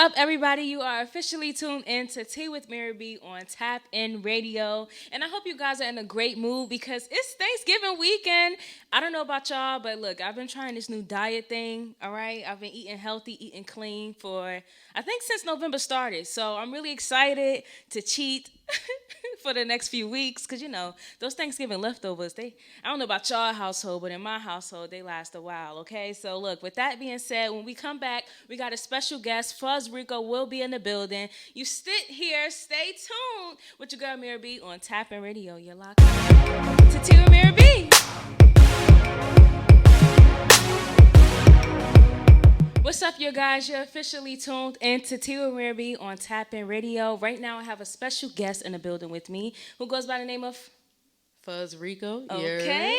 up, everybody? You are officially tuned in to Tea with MiraB on Tap In Radio. And I hope you guys are in a great mood because it's Thanksgiving weekend. I don't know about y'all, but look, I've been trying this new diet thing, all right? I've been eating healthy, eating clean for, I think, since November started. So I'm really excited to cheat for the next few weeks because, those Thanksgiving leftovers, I don't know about y'all household, but in my household, they last a while, okay? So look, with that being said, when we come back, we got a special guest. Fuzz Rico will be in the building. You sit here, stay tuned with your girl MiraB on Tap In Radio. You're locked to Tea with MiraB. What's up, you guys? You're officially tuned in to Tea with MiraB on Tap In Radio. Right now, I have a special guest in the building with me who goes by the name of Fuzz Rico. Okay.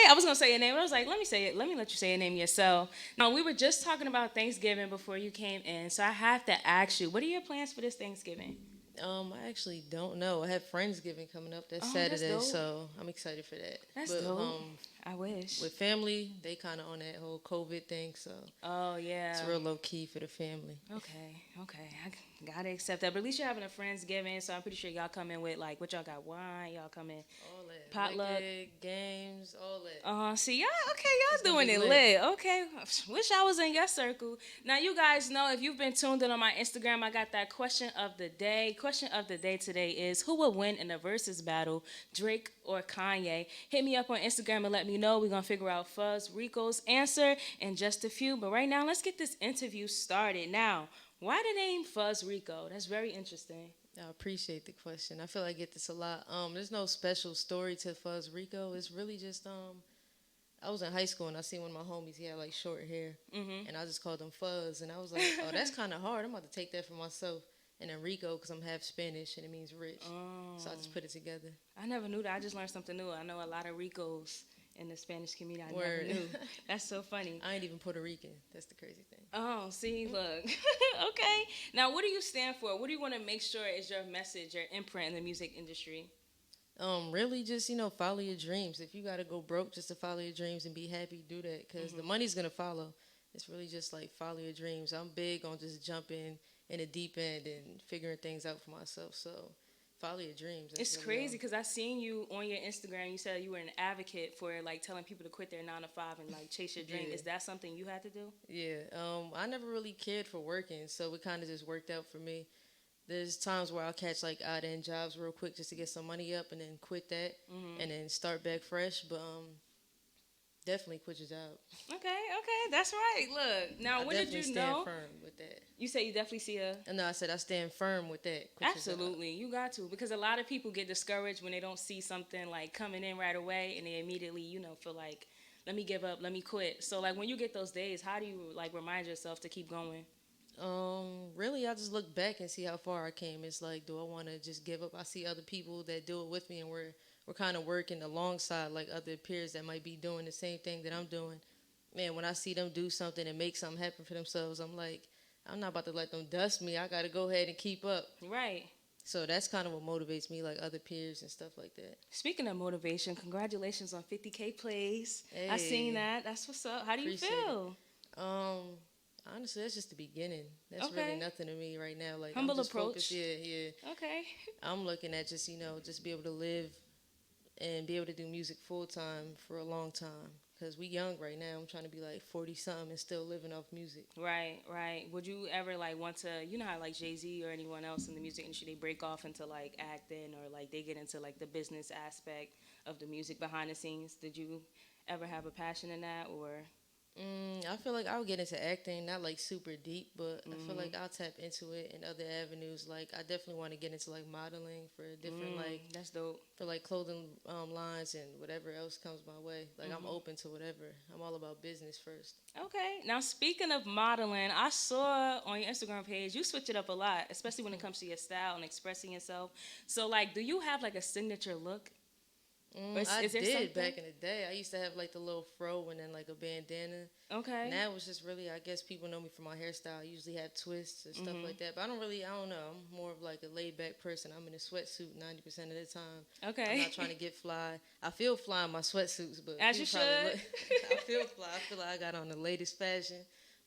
I was going to say your name, but I was like, let me say it. Let me let you say your name yourself. Now, we were just talking about Thanksgiving before you came in, so I have to ask you, what are your plans for this Thanksgiving? I actually don't know. I have Friendsgiving coming up. That's That's Saturday, dope. so I'm excited for that. That's but, dope. I wish. With family, they kind of on that whole COVID thing, so Oh, yeah. it's real low key for the family. Okay. I gotta accept that. But at least you're having a Friendsgiving, so I'm pretty sure y'all come in with, like, what y'all got? Wine? Y'all come in? All that. Potluck. Liquor, games, all that. See, y'all It's gonna doing be it lit. Okay, wish I was in your circle. Now, you guys know if you've been tuned in on my Instagram, I got that question of the day. Question of the day today is, who will win in a versus battle, Drake or Kanye? Hit me up on Instagram and let me know. We're gonna figure out Fuzz Rico's answer in just a few. But right now, let's get this interview started. Now, why the name Fuzz Rico? That's very interesting. I appreciate the question. I feel like I get this a lot. There's no special story to Fuzz Rico. It's really just I was in high school and I seen one of my homies. He had like short hair, and I just called him Fuzz. And I was like, oh, that's kind of hard. I'm about to take that for myself. And then Rico, because I'm half Spanish and it means rich. So I just put it together. I never knew that. I just learned something new. I know a lot of Ricos in the Spanish community. I Word. never knew. That's so funny. I ain't even Puerto Rican. That's the crazy thing. Oh, see, look. Okay. Now, what do you stand for? What do you want to make sure is your message, your imprint in the music industry? Really just, follow your dreams. If you got to go broke just to follow your dreams and be happy, do that. Because the money's going to follow. It's really just like follow your dreams. I'm big on just jumping in the deep end and figuring things out for myself. So follow your dreams. It's crazy because I seen you on your Instagram. You said you were an advocate for like telling people to quit their 9 to 5 and like chase your dream. Yeah. Is that something you had to do? Yeah. I never really cared for working, so it kind of just worked out for me. There's times where I'll catch like odd end jobs real quick just to get some money up and then quit that and then start back fresh. But definitely quit your job. Okay, that's right. Look, now when did you stand know? firm with that. You say you definitely see a. No, I said I stand firm with that. Quit your job. Absolutely, you got to, because a lot of people get discouraged when they don't see something like coming in right away, and they immediately, feel like, let me give up, let me quit. So like when you get those days, how do you like remind yourself to keep going? Really, I just look back and see how far I came. It's like, do I want to just give up? I see other people that do it with me, and we're kind of working alongside like other peers that might be doing the same thing that I'm doing. Man, when I see them do something and make something happen for themselves, I'm like, I'm not about to let them dust me. I got to go ahead and keep up. Right. So that's kind of what motivates me, like other peers and stuff like that. Speaking of motivation, congratulations on 50K plays. Hey, I seen that. That's what's up. How do you feel? Honestly, that's just the beginning. That's Okay. really nothing to me right now. Like Humble I'm just approach. focused. Yeah. Okay. I'm looking at just just be able to live and be able to do music full time for a long time. Because we young right now. I'm trying to be like 40-something and still living off music. Right. Would you ever like want to, how like Jay-Z or anyone else in the music industry, they break off into like acting or like they get into like the business aspect of the music behind the scenes? Did you ever have a passion in that, or? I feel like I'll get into acting, not like super deep, but I feel like I'll tap into it in other avenues. Like I definitely want to get into like modeling for different That's dope. for like clothing lines and whatever else comes my way. Like I'm open to whatever. I'm all about business first. Okay. Now speaking of modeling, I saw on your Instagram page you switch it up a lot, especially when it comes to your style and expressing yourself. So like, do you have like a signature look? I did back in the day. I used to have like the little fro and then like a bandana. Okay. Now it's just really, I guess people know me for my hairstyle. I usually have twists and stuff like that. But I don't know. I'm more of like a laid back person. I'm in a sweatsuit 90% of the time. Okay. I'm not trying to get fly. I feel fly in my sweatsuits, but as you should. I feel fly. I feel like I got on the latest fashion,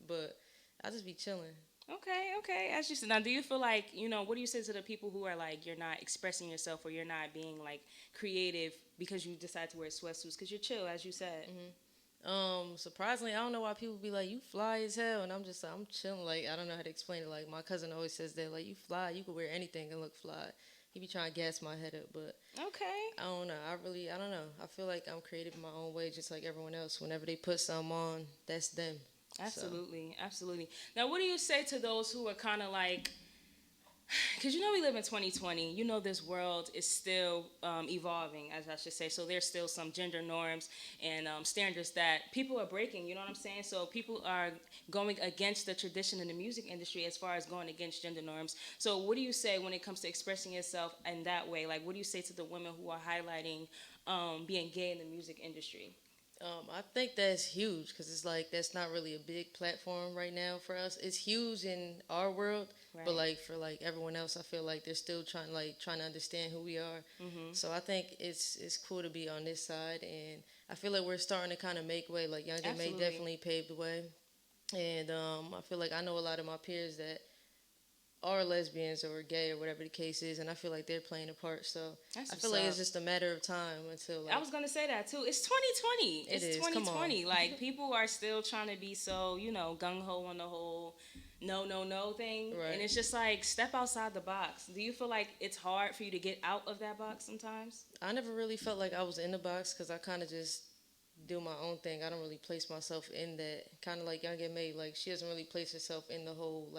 but I just be chilling. Okay, okay. As you said, now, do you feel like, what do you say to the people who are like, you're not expressing yourself or you're not being like creative because you decide to wear sweatsuits because you're chill, as you said? Surprisingly, I don't know why people be like, "You fly as hell," and I'm just like, I'm chilling. Like, I don't know how to explain it. Like, my cousin always says that, like, you fly, you could wear anything and look fly. He be trying to gas my head up, but Okay. I don't know. I don't know. I feel like I'm creative in my own way, just like everyone else. Whenever they put something on, that's them. So Absolutely, absolutely. Now, what do you say to those who are kind of like, because we live in 2020. This world is still evolving, as I should say. So there's still some gender norms and standards that people are breaking. You know what I'm saying? So people are going against the tradition in the music industry as far as going against gender norms. So what do you say when it comes to expressing yourself in that way? Like, what do you say to the women who are highlighting being gay in the music industry? I think that's huge because it's like that's not really a big platform right now for us. It's huge in our world, but Right. like for like everyone else, I feel like they're still trying to understand who we are. Mm-hmm. So I think it's cool to be on this side, and I feel like we're starting to kind of make way. Like Young and May Absolutely. definitely paved the way, and I feel like I know a lot of my peers that are lesbians or gay or whatever the case is, and I feel like they're playing a part. So That's I what's feel like it's up. just a matter of time until I like was gonna say that too. It's 2020. it It's is. Come on. 2020. Like people are still trying to be so gung ho on the whole no no no thing, and Right. it's just like step outside the box. Do you feel like it's hard for you to get out of that box sometimes? I never really felt like I was in the box because I kind of just do my own thing. I don't really place myself in that. Kind of like Young and May, like she doesn't really place herself in the whole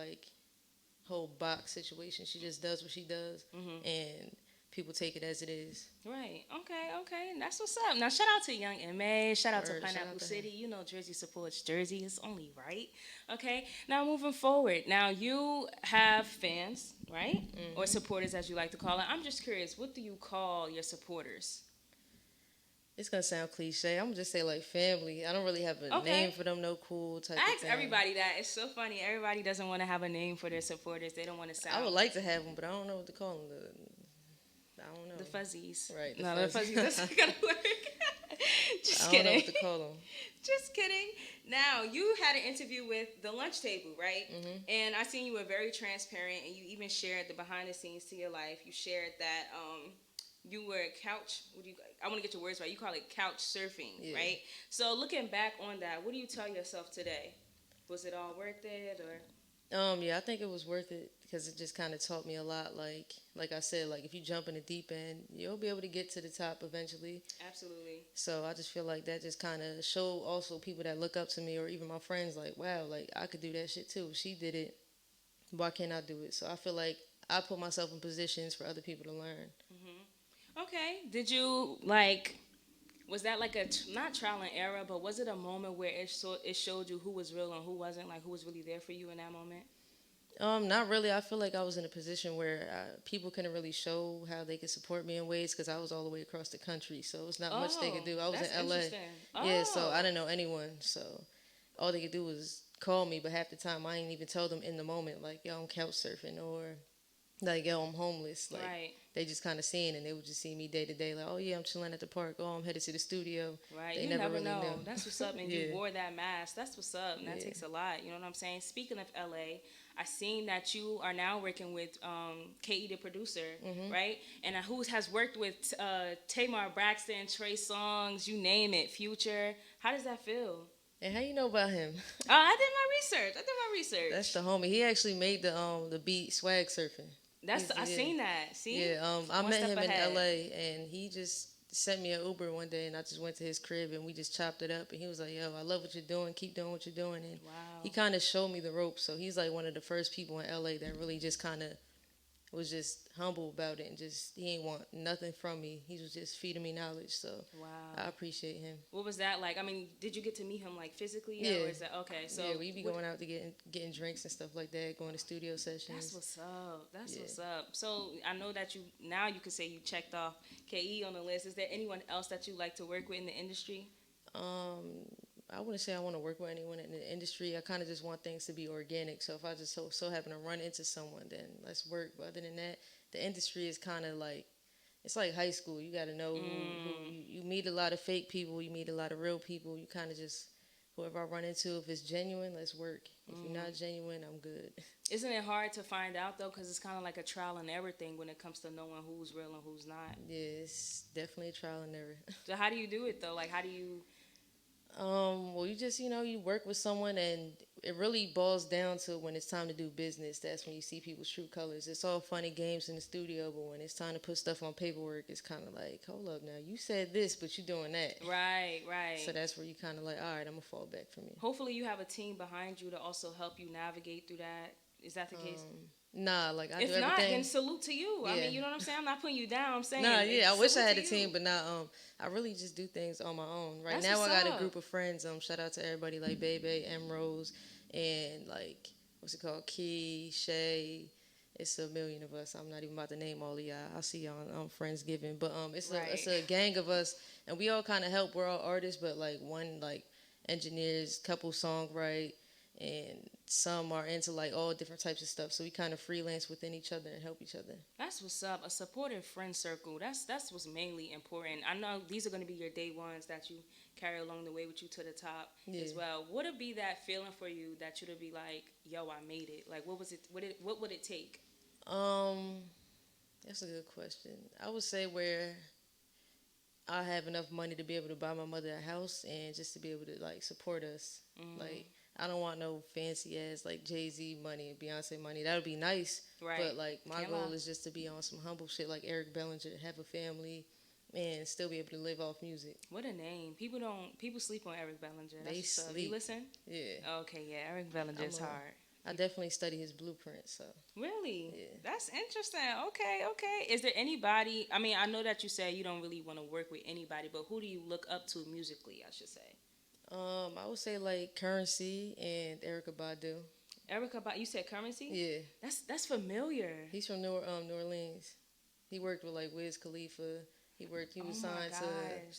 box situation. She just does what she does, Hmm. and people take it as it is. Right. Okay. Okay. And that's what's up. Now, shout out to Young M.A. Shout out to Word, shout out Pineapple to her. City. Jersey supports Jersey. It's only right. Okay. Now, moving forward. Now, you have fans, right? Or Hmm. supporters, as you like to call it. I'm just curious. What do you call your supporters? It's gonna sound cliche. I'm gonna just say like family. I don't really have a name Okay. for them, no cool type I of ask thing. everybody that. It's so funny. Everybody doesn't want to have a name for their supporters. They don't want to I would sound like to have them, but I don't know what to call them. I don't the know. fuzzies. Right, the No, the fuzzy. fuzzies. That's not gonna work. Just I don't know kidding. what to call them. Just kidding. Now, you had an interview with the lunch table, right? Hmm. And I seen you were very transparent, and you even shared the behind the scenes to your life. You shared that you were couch. What do you? I want to get your words right. You call it couch surfing, Yeah. right? So looking back on that, what do you tell yourself today? Was it all worth it, or? Yeah, I think it was worth it because it just kind of taught me a lot. Like I said, like if you jump in the deep end, you'll be able to get to the top eventually. Absolutely. So I just feel like that just kind of showed also people that look up to me or even my friends like, wow, like I could do that shit too. She did it. Why can't I do it? So I feel like I put myself in positions for other people to learn. Hmm. Okay. Did you like? Was that like a not trial and error, but was it a moment where it showed you who was real and who wasn't? Like who was really there for you in that moment? Not really. I feel like I was in a position where people couldn't really show how they could support me in ways because I was all the way across the country, so it's not much they could Oh, do. I was in that's LA, interesting. yeah, so I Oh, didn't know anyone. So all they could do was call me, but half the time I ain't even tell them in the moment, like yo, I'm couch surfing or like yo, I'm homeless. Like right, they just kind of seeing and they would just see me day to day, like oh yeah, I'm chilling at the park. Oh, I'm headed to the studio. right. They You never never really knew. know. That's what's up. And you Yeah, wore that mask. That's what's up. And that yeah. takes a lot. You know what I'm saying? Speaking of LA, I seen that you are now working with KE, the producer, Mhm. right? And who has worked with Tamar Braxton, Trey Songz, you name it, Future. How does that feel? And how you know about him? Oh, I did my research. I did my That's research. the homie. He actually made the beat swag surfing. That's He's I yeah. seen that. See, Yeah, I one met step him in ahead. LA and he just sent me an Uber one day and I just went to his crib and we just chopped it up and he was like, yo, I love what you're doing, keep doing what you're doing. And he Wow. kind of showed me the ropes. So he's like one of the first people in LA that really just kind of was just humble about it and just, he ain't want nothing from me. He was just feeding me knowledge. So I Wow. appreciate him. What was that like? I mean, did you get to meet him like physically yet, Yeah, or is that okay? yeah, So we be what? going out to getting drinks and stuff like that, going to studio That's sessions. what's up. That's Yeah. what's up. So I know that you now you could say you checked off KE on the list. Is there anyone else that you like to work with in the industry? Um, I wouldn't say I want to work with anyone in the industry. I kind of just want things to be organic. So if I just so happen to run into someone, then let's work. But other than that, the industry is kind of like it's like high school. You got to know who Mm, you meet a lot of fake people. You meet a lot of real people. You kind of just whoever I run into, if it's genuine, let's work. If you're not genuine, I'm good. Isn't it hard to find out though? Because it's kind of like a trial and error thing when it comes to knowing who's real and who's not. Yeah, it's definitely a trial and error. So how do you do it though? Like how do you? Well, you just, you work with someone, and it really boils down to when it's time to do business. That's when you see people's true colors. It's all funny games in the studio, but when it's time to put stuff on paperwork, it's kind of like, hold up now, you said this, but you're doing that. Right, right. So that's where you kind of like, all right, I'm gonna fall back from you. Hopefully you have a team behind you to also help you navigate through that. Is that the case? Nah, like I do If everything. not, then salute to you. I Yeah. mean, you know what I'm saying? I'm not putting you down. I'm saying. Nah, yeah, I wish I had a salute to team, you. but not. I really just do things on my own. Right That's now, I what's got up. a group of friends. Shout out to everybody like Bebe, M Rose, and like what's it called, Key, Shay. It's a million of us. I'm not even about to name all of y'all. I'll see y'all on Friendsgiving. But it's Right. a gang of us, and we all kind of help. We're all artists, but like one like engineers, couple songwrite, and some are into like all different types of stuff. So we kind of freelance within each other and help each other. That's what's up. A supportive friend circle. That's what's mainly important. I know these are going to be your day ones that you carry along the way with you to the top as well. What would be that feeling for you that you to be like, yo, I made it? Like, what was it? What would it take? That's a good question. I would say where I have enough money to be able to buy my mother a house and just to be able to like support us. Like I don't want no fancy ass like Jay-Z money and Beyonce money. That would be nice. Right. But like my goal is just to be on some humble shit like Eric Bellinger, have a family, and still be able to live off music. What a name. People sleep on Eric Bellinger. That's They what's up. sleep. You listen? Yeah. Okay, yeah. Eric Bellinger's hard. I definitely study his blueprint, so. Really? Yeah. That's interesting. Okay. Is there anybody, I mean, I know that you said you don't really want to work with anybody, but who do you look up to musically, I should say? I would say like Currency and Erykah Badu. You said Currency? Yeah. That's familiar. He's from New Orleans. He worked with like Wiz Khalifa. He was signed to.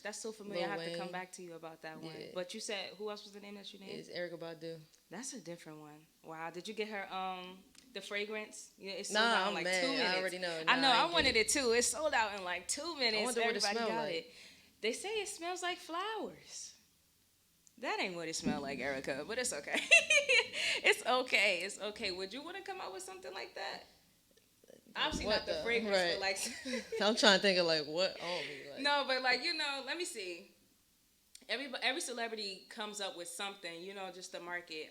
That's so familiar. Lil I have to come Wayne. back to you about that one. Yeah. But you said, who else was the name that you named? It's Erykah Badu. That's a different one. Wow. Did you get her the fragrance? Yeah, it sold Nah, out in I'm like mad. 2 minutes. I already know. I know. I ain't wanted get it too. It sold out in like 2 minutes. wonder what it Everybody smell got like. it. They say it smells like flowers. That ain't what it smelled like, Erica, but it's okay. It's okay. Would you want to come out with something like that? Obviously What not the the- fragrance, right. but like I'm trying to think of like what on me. Like, no, but like let me see. Every celebrity comes up with something, just to market.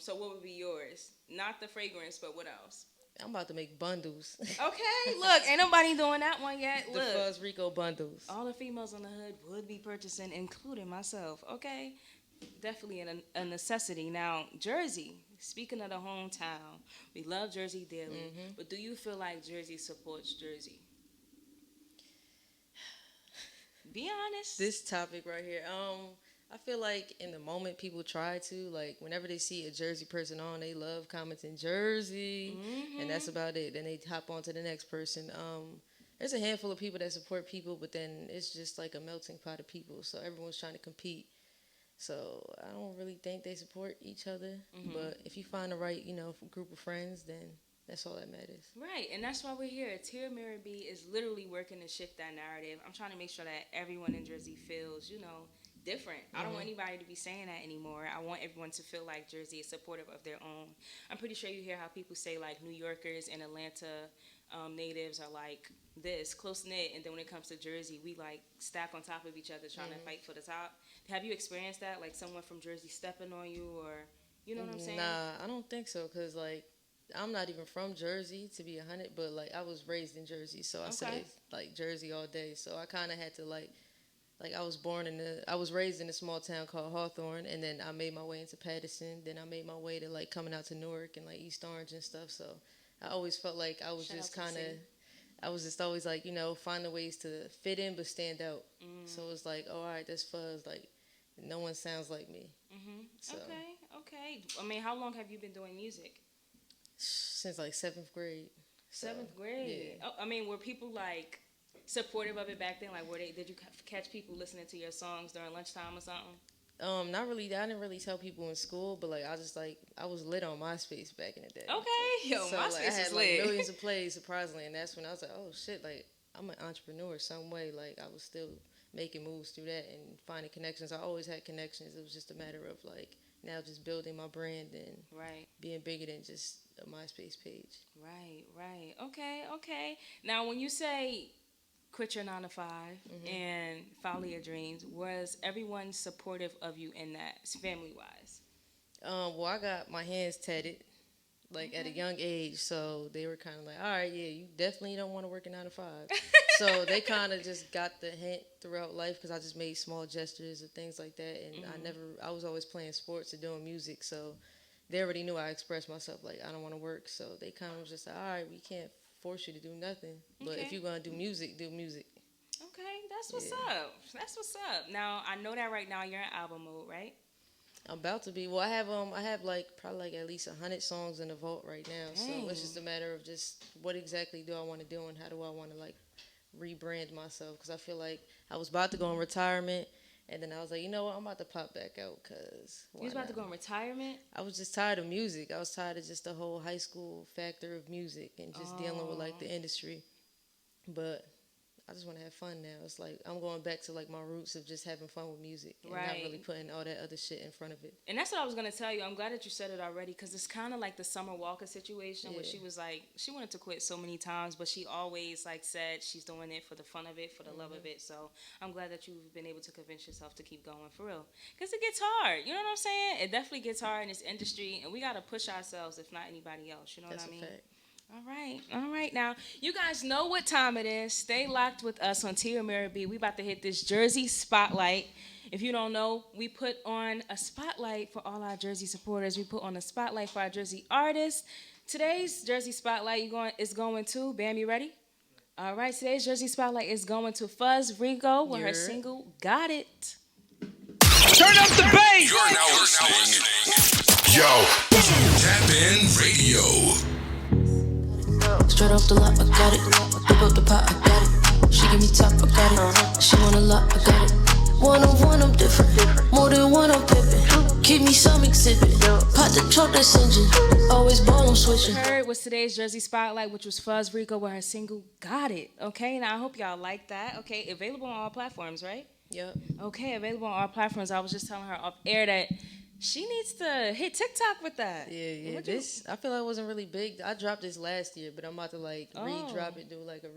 So what would be yours? Not the fragrance, but what else? I'm about to make bundles. Okay, look, ain't nobody doing that one yet. The Look, Fuzz Rico bundles. all the females in the hood would be purchasing, including myself. Okay, definitely a necessity. Now, Jersey. Speaking of the hometown, we love Jersey dearly. But do you feel like Jersey supports Jersey? Be honest. This topic right here. I feel like in the moment people try to, like whenever they see a Jersey person on, they love commenting Jersey, and that's about it. Then they hop on to the next person. There's a handful of people that support people, but then it's just like a melting pot of people. So everyone's trying to compete. So I don't really think they support each other. But if you find the right, group of friends, then that's all that matters. Right, and that's why we're here. MiraB is literally working to shift that narrative. I'm trying to make sure that everyone in Jersey feels, different. I don't want anybody to be saying that anymore. I want everyone to feel like Jersey is supportive of their own. I'm pretty sure you hear how people say like New Yorkers and Atlanta natives are like this, close-knit, and then when it comes to Jersey, we like stack on top of each other trying to fight for the top. Have you experienced that? Like someone from Jersey stepping on you, or you know what I'm saying? Nah, I don't think so, because like I'm not even from Jersey, to be 100, but like I was raised in Jersey, so I say like Jersey all day. So I kind of had to like I was raised in a small town called Hawthorne, and then I made my way into Patterson. Then I made my way to like coming out to Newark and like East Orange and stuff. So I always felt like I was I was just always like, finding ways to fit in but stand out. So it's like, oh, all right, that's Fuzz. Like, no one sounds like me. So, Okay. I mean, how long have you been doing music? Since like 7th grade. So, 7th grade. Yeah. Oh, I mean, were people like supportive of it back then? Like, did you catch people listening to your songs during lunchtime or something? Not really. I didn't really tell people in school, but like I was lit on MySpace back in the day. Okay, yo, so, MySpace like, I had is like lit. millions of plays, surprisingly, and that's when I was like, oh shit, like I'm an entrepreneur some way. Like I was still making moves through that and finding connections. I always had connections. It was just a matter of like now just building my brand and Right. being bigger than just a MySpace page. Right, right. Okay, okay. Now, when you say quit your 9 to 5 and follow your dreams, was everyone supportive of you in that, family wise? Well, I got my hands tatted like at a young age, so they were kind of like, all right, yeah, you definitely don't want to work a 9 to 5. So they kind of just got the hint throughout life because I just made small gestures and things like that, and I was always playing sports and doing music, so they already knew I expressed myself like I don't want to work, so they kind of was just like, all right, we can't force you to do nothing, but if Okay. you're gonna do music, do music. Okay, that's what's Yeah. up. That's what's up. Now, I know that right now you're in album mode, right? I'm about to be. Well, I have like probably like at least 100 songs in the vault right now. So it's just a matter of just what exactly do I want to do and how do I want to like rebrand myself, because I feel like I was about to go in retirement, and then I was like, you know what, I'm about to pop back out because You was about to go in retirement? I was just tired of music. I was tired of just the whole high school factor of music and just dealing with like the industry. But I just want to have fun now. It's like I'm going back to like my roots of just having fun with music and not really putting all that other shit in front of it. And that's what I was going to tell you. I'm glad that you said it already, because it's kind of like the Summer Walker situation where she was like, she wanted to quit so many times, but she always like said she's doing it for the fun of it, for the love of it. So I'm glad that you've been able to convince yourself to keep going, for real. Because it gets hard. You know what I'm saying? It definitely gets hard in this industry, and we got to push ourselves if not anybody else. You know That's what I mean? a fact. All right, all right. Now, you guys know what time it is. Stay locked with us on T or MiraB. We about to hit this Jersey Spotlight. If you don't know, we put on a spotlight for all our Jersey supporters. We put on a spotlight for our Jersey artists. Today's Jersey Spotlight is going to, Bam, you ready? All right, today's Jersey Spotlight is going to Fuzz Rico with her single, Got It. Turn up the bass! You're now listening. Yo, Tap In Radio. Straight off the lot, I got it. Whip up the pot, I got it. She give me top, I got it. She want a lot, I got it. One on one, I'm different. More than one, I'm pimping. Keep me some exhibit. Pop the truck, that's engine. Always ball, I'm switching. Heard was today's Jersey Spotlight, which was Fuzz Rico with her single, Got It. Okay, now I hope y'all like that. Okay, available on all platforms, right? Yep. Okay, available on all platforms. I was just telling her off air that she needs to hit TikTok with that. Yeah. I feel like it wasn't really big. I dropped this last year, but I'm about to like re-drop it, do like a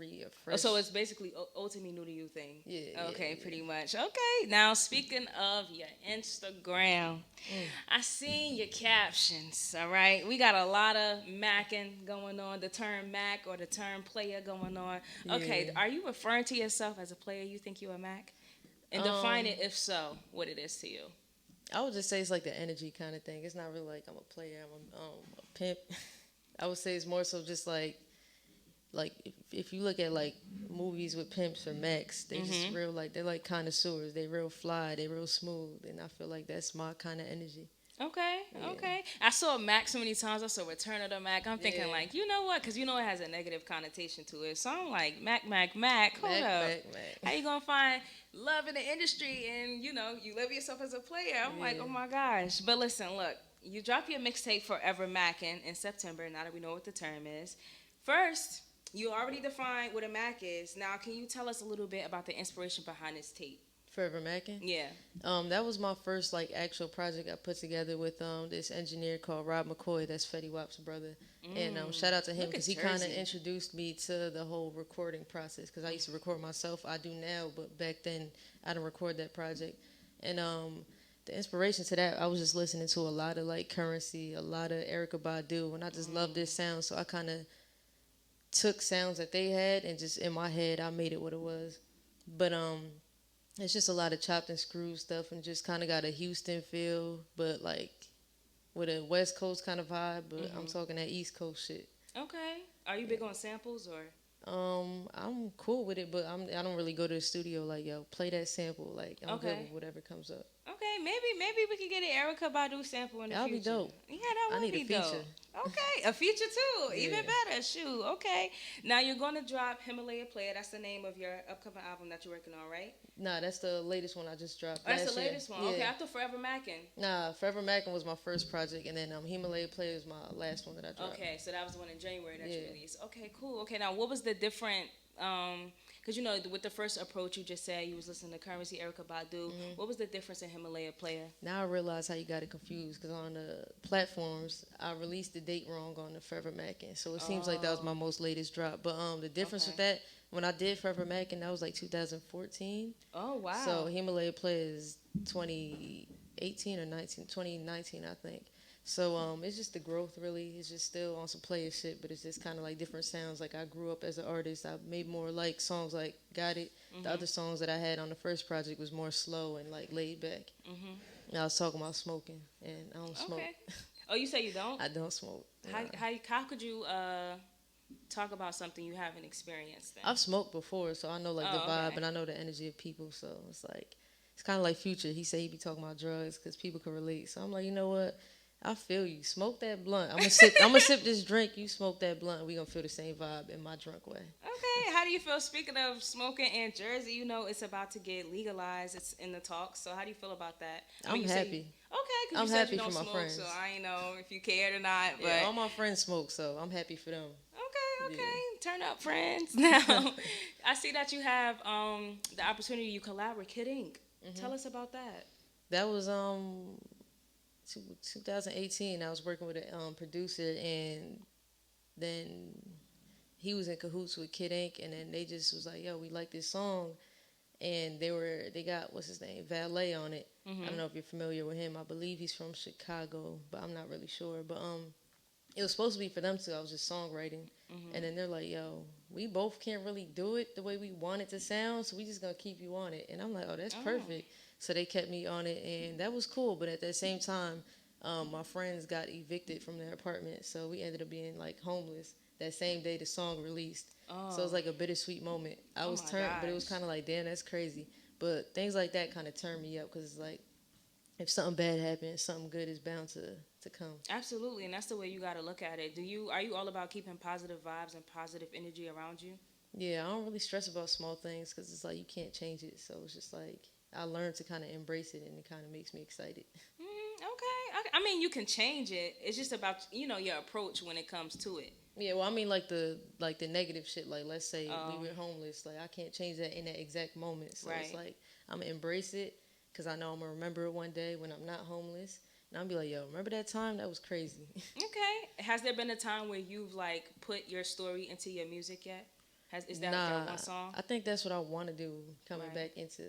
fresh. So it's basically old to me, new to you thing. Yeah. Okay, pretty much. Okay, now speaking of your Instagram, I seen your captions. All right, we got a lot of macking going on. The term Mac or the term player going on. Okay, are you referring to yourself as a player? You think you're a Mac? And define it, if so, what it is to you. I would just say it's like the energy kind of thing. It's not really like I'm a player, I'm a pimp. I would say it's more so just like if you look at like movies with pimps or Macs, they just real like they're like connoisseurs. They real fly, they real smooth, and I feel like that's my kind of energy. Okay, okay. I saw Mac so many times. I saw Return of the Mac. I'm thinking like, you know what? Because you know it has a negative connotation to it. So I'm like, Mac. Hold up. Mac. How you gonna find love in the industry and you live yourself as a player? I'm like, oh my gosh. But listen, look, you drop your mixtape Forever Mackin' in September. Now that we know what the term is, first you already defined what a Mac is. Now can you tell us a little bit about the inspiration behind this tape? Forever Mackin'? Yeah. That was my first like actual project I put together with this engineer called Rob McCoy. That's Fetty Wap's brother. And shout out to him because he kind of introduced me to the whole recording process, because I used to record myself. I do now, but back then I didn't record that project. And the inspiration to that, I was just listening to a lot of like Currency, a lot of Erykah Badu, and I just love this sound. So I kind of took sounds that they had and just in my head I made it what it was. But it's just a lot of chopped and screwed stuff, and just kind of got a Houston feel, but like with a West Coast kind of vibe. But I'm talking that East Coast shit. Okay. Are you big on samples or? I'm cool with it, but I don't really go to the studio like, yo, play that sample. Like, I'm good with whatever comes up. Okay, maybe we could get an Erykah Badu sample in the future. That'd be dope. Yeah, that would be dope. Feature. Okay, a feature too. Even better. Shoot. Okay. Now you're gonna drop Himalaya Player. That's the name of your upcoming album that you're working on, right? Nah, that's the latest one I just dropped. Oh, that's the latest one. Yeah. Okay, after Forever Mackin'. Nah, Forever Mackin' was my first project, and then Himalaya Player was my last one that I dropped. Okay, so that was the one in January that you released. Okay, cool. Okay, now what was the different because with the first approach you just said you was listening to Currency, Erykah Badu. What was the difference in Himalaya Player? Now I realize how you got it confused because on the platforms I released the date wrong on the Forever Mackin', so it seems like that was my most latest drop. But the difference with that, when I did Forever Mackin', that was like 2014. Oh wow! So Himalaya Player is 2018 or 2019, I think. So it's just the growth, really. It's just still on some player shit, but it's just kind of like different sounds. Like I grew up as an artist. I made more like songs like Got It. The other songs that I had on the first project was more slow and like laid back. And I was talking about smoking, and I don't smoke. Oh, you say you don't? I don't smoke. How could you talk about something you haven't experienced then? I've smoked before, so I know like the vibe and I know the energy of people. So it's like it's kind of like Future. He say he be talking about drugs because people can relate. So I'm like, you know what? I feel you. Smoke that blunt. I'm gonna sip this drink. You smoke that blunt. We gonna feel the same vibe in my drunk way. Okay. How do you feel? Speaking of smoking in Jersey, it's about to get legalized. It's in the talks. So how do you feel about that? I'm happy. Okay. I'm happy for my friends. So I ain't know if you cared or not. But yeah, all my friends smoke, so I'm happy for them. Okay. Yeah. Turn up, friends. Now, I see that you have the opportunity you collab with KindInk. Tell us about that. That was 2018. I was working with a producer, and then he was in cahoots with KindInk, and then they just was like, yo, we like this song, and they got what's his name, Valet on it. I don't know if you're familiar with him. I believe he's from Chicago, but I'm not really sure. But it was supposed to be for them too. I was just songwriting, and then they're like, yo, we both can't really do it the way we want it to sound, so we just gonna keep you on it. And I'm like, oh, that's perfect. So they kept me on it, and that was cool. But at the same time, my friends got evicted from their apartment, so we ended up being like homeless that same day the song released. So it was like a bittersweet moment. I was turned, but it was kind of like, damn, that's crazy. But things like that kind of turned me up because it's like, if something bad happens, something good is bound to come. Absolutely, and that's the way you got to look at it. Are you all about keeping positive vibes and positive energy around you? Yeah, I don't really stress about small things because it's like you can't change it. So it's just like I learned to kind of embrace it, and it kind of makes me excited. Okay. I mean, you can change it. It's just about your approach when it comes to it. Yeah, well, I mean, like the negative shit. Like, let's say we were homeless. Like, I can't change that in that exact moment. So it's like I'm gonna embrace it because I know I'm gonna remember it one day when I'm not homeless, and I'll be like, yo, remember that time? That was crazy. Okay. Has there been a time where you've like put your story into your music yet? Is that like that one song? I think that's what I want to do. Coming back into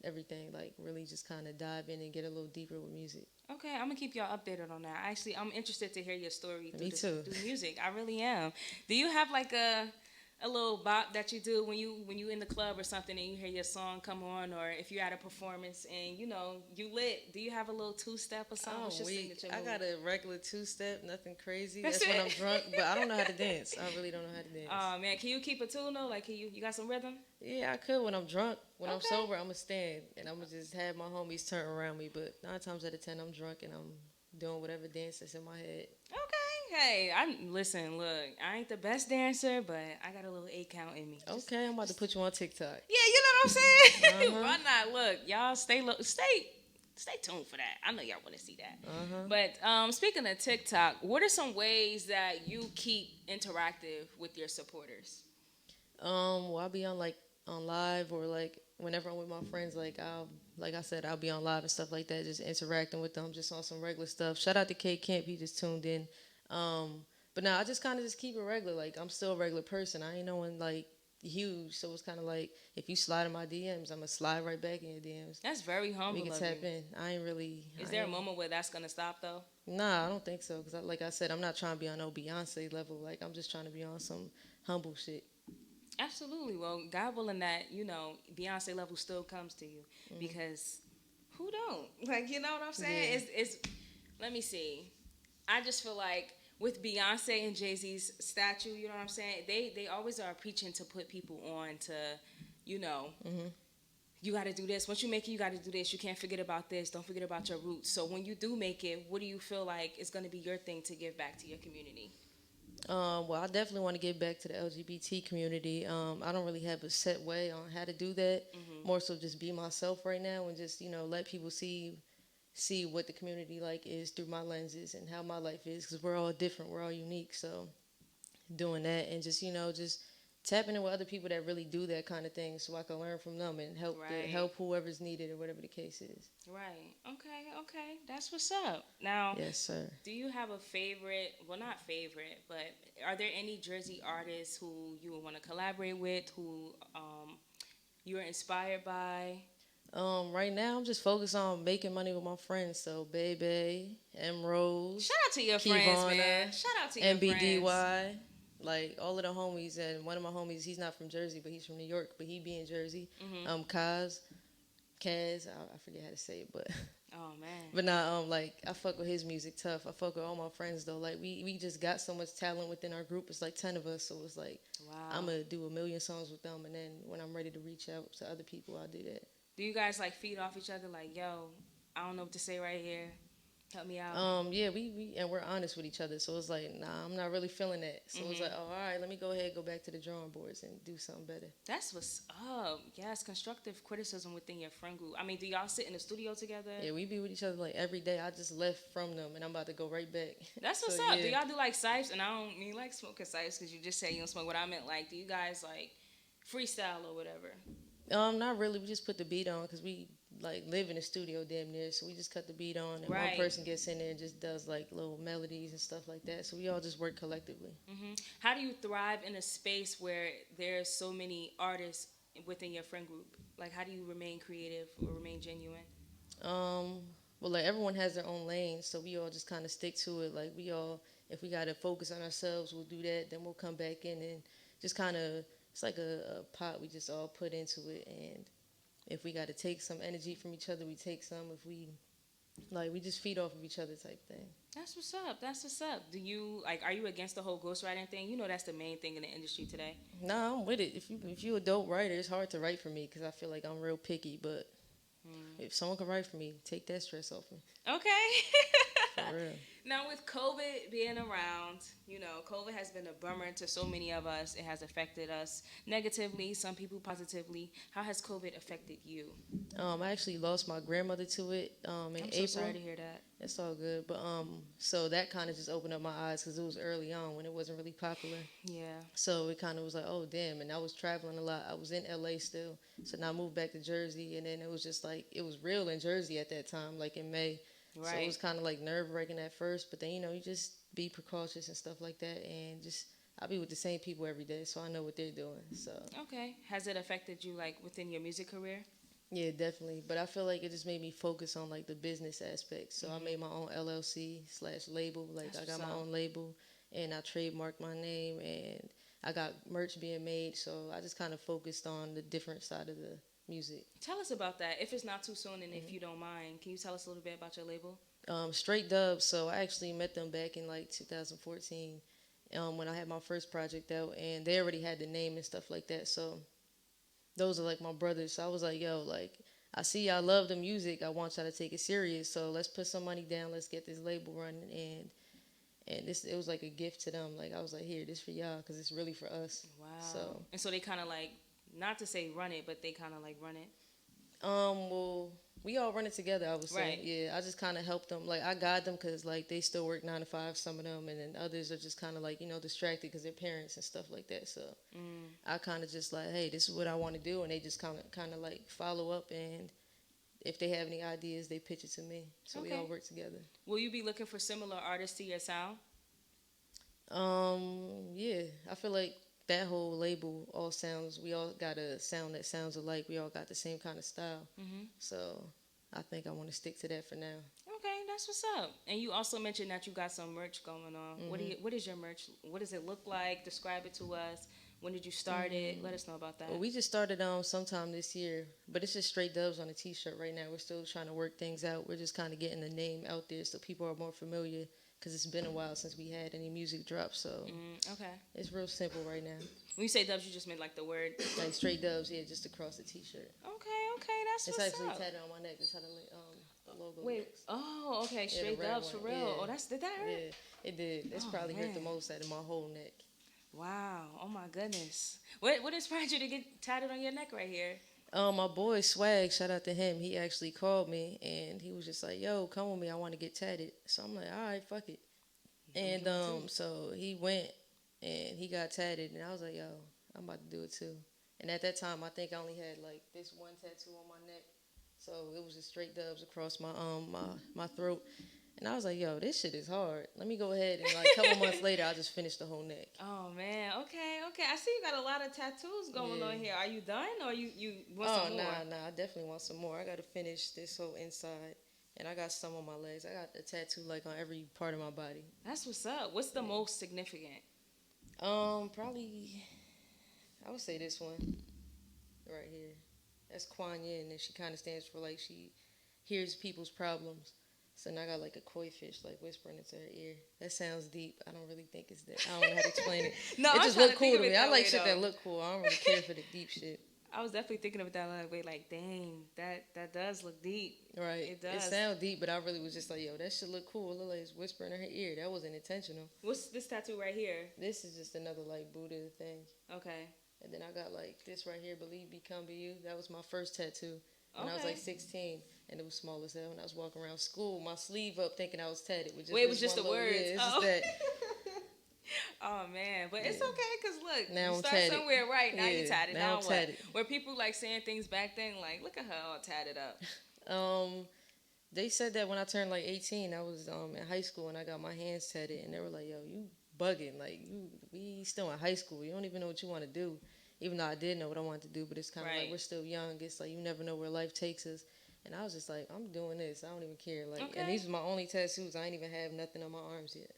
everything, like really just kind of dive in and get a little deeper with music. Okay, I'm gonna keep y'all updated on that. Actually, I'm interested to hear your story through music. I really am. Do you have like a little bop that you do when you in the club or something and you hear your song come on, or if you're at a performance and you lit? Do you have a little two-step or something? I got a regular two-step, nothing crazy. That's when I'm drunk, but I don't know how to dance. I really don't know how to dance. Oh man, can you keep a tune though? Like, you got some rhythm? Yeah, I could when I'm drunk. When I'm sober, I'm gonna stand and I'm gonna just have my homies turn around me. But 9 times out of 10, I'm drunk and I'm doing whatever dance that's in my head. Okay. Hey, listen, look, I ain't the best dancer, but I got a little 8 count in me. Okay, I'm about to put you on TikTok. Yeah, you know what I'm saying? Why not? Look, y'all stay tuned for that. I know y'all want to see that. But speaking of TikTok, what are some ways that you keep interactive with your supporters? Well, I'll be on live, or like whenever I'm with my friends, I'll be on live and stuff like that, just interacting with them, just on some regular stuff. Shout out to K Camp, he just tuned in. But now I just kind of just keep it regular. Like, I'm still a regular person. I ain't no one like huge, so it's kind of like if you slide in my DMs, I'm gonna slide right back in your DMs. That's very humble. We can tap in. I ain't really. Is there a moment where that's gonna stop though? Nah, I don't think so. Cause like I said, I'm not trying to be on no Beyonce level. Like, I'm just trying to be on some humble shit. Absolutely. Well, God willing that, Beyonce level still comes to you, because who don't? Like, you know what I'm saying? Yeah. It's let me see. I just feel like with Beyonce and Jay-Z's statue, you know what I'm saying? They always are preaching to put people on to, you got to do this. Once you make it, you got to do this. You can't forget about this. Don't forget about your roots. So when you do make it, what do you feel like is going to be your thing to give back to your community? Well, I definitely want to give back to the LGBT community. I don't really have a set way on how to do that. More so just be myself right now and just, let people see what the community is through my lenses and how my life is, because we're all different. We're all unique. So doing that and just, just tapping in with other people that really do that kind of thing, so I can learn from them and help Right. help whoever's needed or whatever the case is. Right. Okay. That's what's up. Now, Yes, sir. do you have a favorite? Well, not favorite, but are there any Jersey artists who you would want to collaborate with? Who you are inspired by? Right now I'm just focused on making money with my friends. So Bebe, M Rose, Shout out to your friends, man. Shout out to your friends. MBDY, like all of the homies. And one of my homies, he's not from Jersey, but he's from New York, but he be in Jersey. Kaz, I forget how to say it, but Oh man. but nah, like I fuck with his music tough. I fuck with all my friends though. Like we just got so much talent within our group. It's like 10 of us, so it's like Wow. I'm gonna do a million songs with them, and then when I'm ready to reach out to other people, I'll do that. Do you guys like feed off each other? Like, yo, I don't know what to say right here. Help me out. Yeah, we and we're honest with each other. So it's like, nah, I'm not really feeling that. So it's like, oh, all right, let me go ahead, go back to the drawing boards and do something better. That's what's up. Yes, constructive criticism within your friend group. I mean, do y'all sit in the studio together? Yeah, we be with each other like every day. I just left from them and I'm about to go right back. That's So, what's up. yeah. Do y'all do like sipes? And I don't mean like smoking sipes because you just said you don't smoke. What I meant, like, do you guys like freestyle or whatever? Not really. We just put the beat on because we like live in the studio damn near. So we just cut the beat on and Right. one person gets in there and just does like little melodies and stuff like that. So we all just work collectively. How do you thrive in a space where there's so many artists within your friend group? Like, how do you remain creative or remain genuine? Well, like everyone has their own lane, so we all just kind of stick to it. Like we all, if we gotta focus on ourselves, we'll do that. Then we'll come back in and just kind of, it's like a pot we just all put into it. And if we gotta take some energy from each other, we take some. If we, like, we just feed off of each other type thing. That's what's up. That's what's up. Do you like? Are you against the whole ghostwriting thing? You know that's the main thing in the industry today. Nah, I'm with it. If you a dope writer, it's hard to write for me because I feel like I'm real picky. But if someone can write for me, take that stress off me. Okay. For real. Now, with COVID being around, you know, COVID has been a bummer to so many of us. It has affected us negatively, some people positively. How has COVID affected you? I actually lost my grandmother to it in I'm April. so sorry to hear that. It's all good, but so that kind of just opened up my eyes because it was early on when it wasn't really popular. Yeah. So it kind of was like, oh damn, and I was traveling a lot. I was in LA still, so now I moved back to Jersey, and then it was just like it was real in Jersey at that time, like in May. Right. So it was kind of like nerve wracking at first, but then you just be precautious and stuff like that, and just I be with the same people every day, so I know what they're doing. So Okay. Has it affected you like within your music career? yeah, definitely. But I feel like it just made me focus on like the business aspect. So I made my own LLC/label. Like That's I got what's my up. own label, and I trademarked my name, and I got merch being made. So I just kind of focused on the different side of the music. Tell us about that. If it's not too soon and if you don't mind, can you tell us a little bit about your label? Straight Dubs. So I actually met them back in like 2014 when I had my first project out, and they already had the name and stuff like that. So those are like my brothers. So I was like, yo, like I see y'all love the music. I want y'all to take it serious. So let's put some money down. Let's get this label running. And this, it was like a gift to them. Like I was like, here, this for y'all because it's really for us. Wow. So And so they kind of like, not to say run it, but they kind of like run it. well, we all run it together, I would say. Right. Yeah, I just kind of help them. Like, I guide them because, like, they still work 9 to 5, some of them, and then others are just kind of, like, distracted because they're parents and stuff like that. So I kind of just, like, hey, this is what I want to do, and they just kind of, like, follow up, and if they have any ideas, they pitch it to me. So we Okay. all work together. Will you be looking for similar artists to your sound? Yeah, I feel like that whole label all sounds, we all got a sound that sounds alike. We all got the same kind of style. So I think I want to stick to that for now. Okay, that's what's up. And you also mentioned that you got some merch going on. What is your merch? What does it look like? Describe it to us. When did you start it? Let us know about that. Well, we just started sometime this year, but it's just Straight Dubs on a t-shirt right now. We're still trying to work things out. We're just kind of getting the name out there so people are more familiar because it's been a while since we had any music drops. So Okay. it's real simple right now. When you say dubs, you just meant like the word. Like Straight Dubs, yeah, just across the t-shirt. Okay, that's It's what's actually up. tatted on my neck. That's how the logo Wait, looks. oh, okay, Yeah, straight the red dubs for one, real. yeah. Oh, did that hurt? Yeah, it did. It's Oh, probably hurt the man. most out of my whole neck. Wow. Oh my goodness. What inspired you to get tatted on your neck right here? My boy Swag, shout out to him. He actually called me and he was just like, "Yo, come with me. I want to get tatted." So I'm like, "All right, fuck it." And so he went and he got tatted, and I was like, "Yo, I'm about to do it too. And at that time, I think I only had like this one tattoo on my neck, so it was just straight dubs across my throat. And I was like, yo, this shit is hard. Let me go ahead and like a couple months later, I just finished the whole neck. Oh man, okay. I see you got a lot of tattoos going on here. Are you done, or you want some more? Nah, I definitely want some more. I got to finish this whole inside, and I got some on my legs. I got a tattoo like on every part of my body. That's what's up. What's the most significant? Probably, I would say this one right here. That's Kuan Yin, and she kind of stands for like she hears people's problems. So now I got like a koi fish like whispering into her ear. That sounds deep. I don't really think it's that. I don't know how to explain it. No, it just look cool to me. I like shit though. that look cool. I don't really care for the deep shit. I was definitely thinking of it that way. Like, dang, that does look deep. Right. It does. It sounds deep, but I really was just like, yo, that shit look cool. It look like it's whispering in her ear. That wasn't intentional. What's this tattoo right here? This is just another like Buddha thing. Okay. And then I got like this right here, Believe, Become, Be You. That was my first tattoo. When I was like 16, and it was small as hell. When I was walking around school, my sleeve up thinking I was tatted. It was just the words. Yeah, it's just that. Oh man, but it's okay because look, now you I'm start tatted. somewhere right. Now you tatted. Now I'm what? tatted. Were people like saying things back then like, look at her all tatted up? They said that when I turned like 18, I was in high school and I got my hands tatted, and they were like, yo, you bugging, like we still in high school. You don't even know what you want to do. Even though I did know what I wanted to do, but it's kind of like we're still young. It's like you never know where life takes us. And I was just like, I'm doing this. I don't even care. Like, and these are my only tattoos. I ain't even have nothing on my arms yet.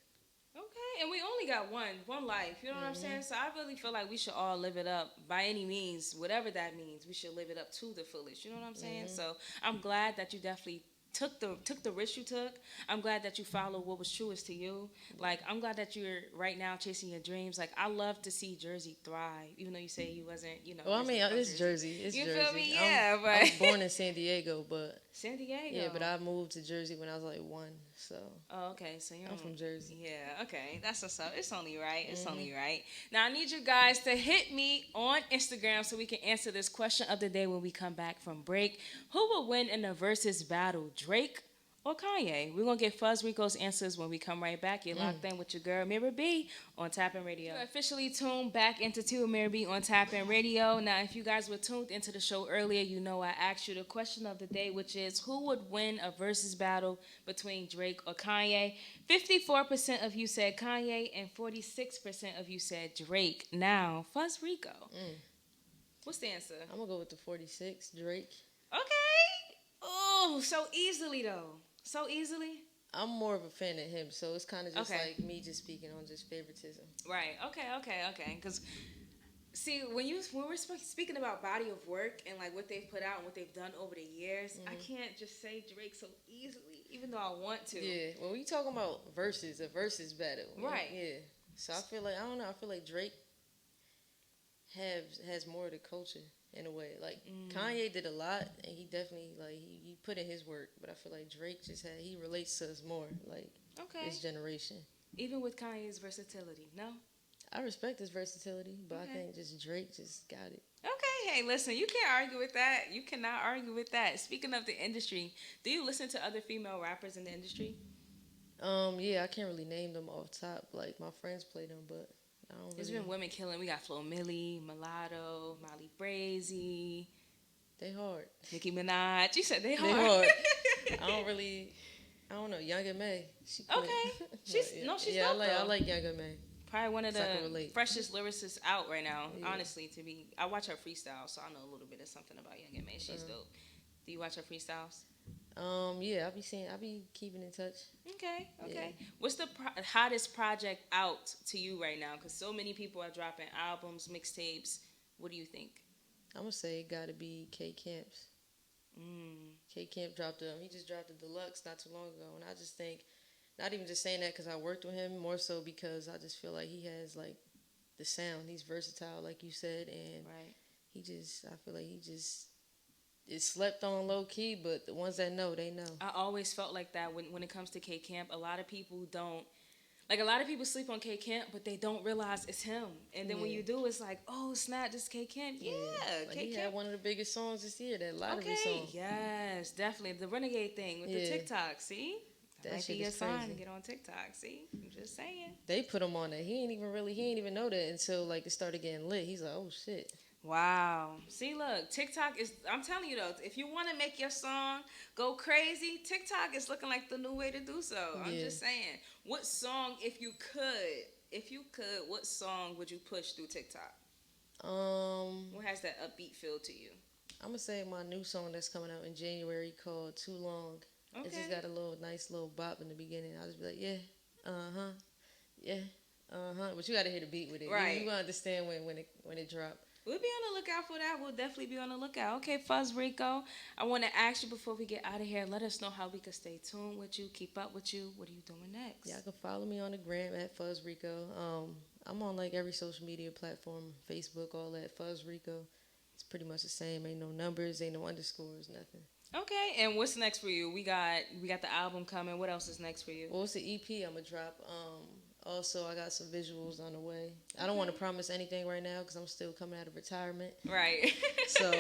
Okay, and we only got one life. You know what I'm saying? So I really feel like we should all live it up by any means, whatever that means. We should live it up to the fullest. You know what I'm saying? So I'm glad that you definitely took the risk you took. I'm glad that you followed what was truest to you. Like, I'm glad that you're right now chasing your dreams. Like, I love to see Jersey thrive, even though you say you wasn't, you know. Well, I mean, it's Jersey. It's you Jersey. Feel me? Yeah, but I was born in San Diego, but San Diego. Yeah, but I moved to Jersey when I was like 1. So. Oh, okay. So I'm from Jersey. Yeah. Okay. That's what's up. It's only right. It's only right. Now I need you guys to hit me on Instagram so we can answer this question of the day when we come back from break. Who will win in a versus battle, Drake or Kanye? We're going to get Fuzz Rico's answers when we come right back. You're locked in with your girl, MiraB, on Tap-In Radio. You're officially tuned back into MiraB on Tap-In Radio. Now, if you guys were tuned into the show earlier, you know I asked you the question of the day, which is, who would win a versus battle between Drake or Kanye? 54% of you said Kanye, and 46% of you said Drake. Now, Fuzz Rico. What's the answer? I'm going to go with the 46, Drake. Okay. Oh, so easily, though. So easily? I'm more of a fan of him, so it's kind of just like me just speaking on just favoritism. Right. Okay. Because, see, when we're speaking about body of work and, like, what they've put out and what they've done over the years, I can't just say Drake so easily, even though I want to. Yeah. Well, we talking about a versus battle. Right. Yeah. So I feel like, I don't know, I feel like Drake has more of the culture. In a way, like Kanye did a lot, and he definitely like he put in his work. But I feel like Drake he relates to us more, like his generation. Even with Kanye's versatility, no. I respect his versatility, but I think just Drake just got it. Okay, hey, listen, you can't argue with that. You cannot argue with that. Speaking of the industry, do you listen to other female rappers in the industry? Yeah, I can't really name them off top. Like my friends play them, but. There's been women killing. We got Flo Milli, Mulatto, Molly Brazy. They hard. Nicki Minaj. You said they hard. They hard. I don't know. Young and May. She's dope, I like Young and May. Probably one of the freshest lyricists out right now. Yeah. Honestly, I watch her freestyle, so I know a little bit of something about Young and May. She's dope. Do you watch her freestyles? Yeah, I be keeping in touch. Okay. Yeah. What's the hottest project out to you right now? Because so many people are dropping albums, mixtapes. What do you think? I'm gonna say it gotta be K Camp's. K Camp he just dropped the deluxe not too long ago, and I just think, not even just saying that because I worked with him, more so because I just feel like he has like the sound. He's versatile, like you said, and I feel like he just. It's slept on low key, but the ones that know, they know. I always felt like that when it comes to K Camp. A lot of people don't, like a lot of people sleep on K Camp, but they don't realize it's him. And then when you do, it's like, oh snap, this K Camp. Yeah, like he had one of the biggest songs this year. That lot of his songs. Yes, definitely the Renegade thing with the TikTok. See, That might be a sign to get on TikTok. See, I'm just saying. They put him on there. He ain't even know that until like it started getting lit. He's like, oh shit. Wow. See, look, TikTok is, I'm telling you though, if you want to make your song go crazy, TikTok is looking like the new way to do so. I'm just saying. What song, if you could, what song would you push through TikTok? What has that upbeat feel to you? I'm going to say my new song that's coming out in January called Too Long. Okay. It just got a nice little bop in the beginning. I'll just be like, yeah, yeah, But you got to hear the beat with it. Right. You going to understand when it drop. We'll be on the lookout for that. We'll definitely be on the lookout. Okay, Fuzz Rico, I want to ask you before we get out of here, let us know how we can stay tuned with you, keep up with you. What are you doing next? Yeah, I can follow me on the gram at Fuzz Rico. I'm on like every social media platform, Facebook, all that. Fuzz Rico. It's pretty much the same. Ain't no numbers, ain't no underscores, nothing. Okay, and what's next for you? We got the album coming. What else is next for you? Well, it's an EP I'm gonna drop. Also, I got some visuals on the way. I don't want to promise anything right now because I'm still coming out of retirement. Right. So,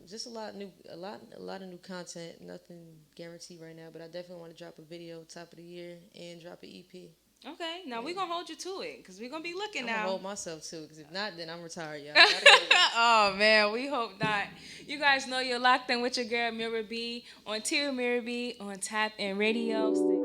just a lot of new content. Nothing guaranteed right now, but I definitely want to drop a video top of the year and drop an EP. Okay, now we're going to hold you to it because we're going to be looking now. I'm going to hold myself to it because if not, then I'm retired, y'all. Oh, man, we hope not. You guys know you're locked in with your girl MiraB on MiraB on Tap In Radio.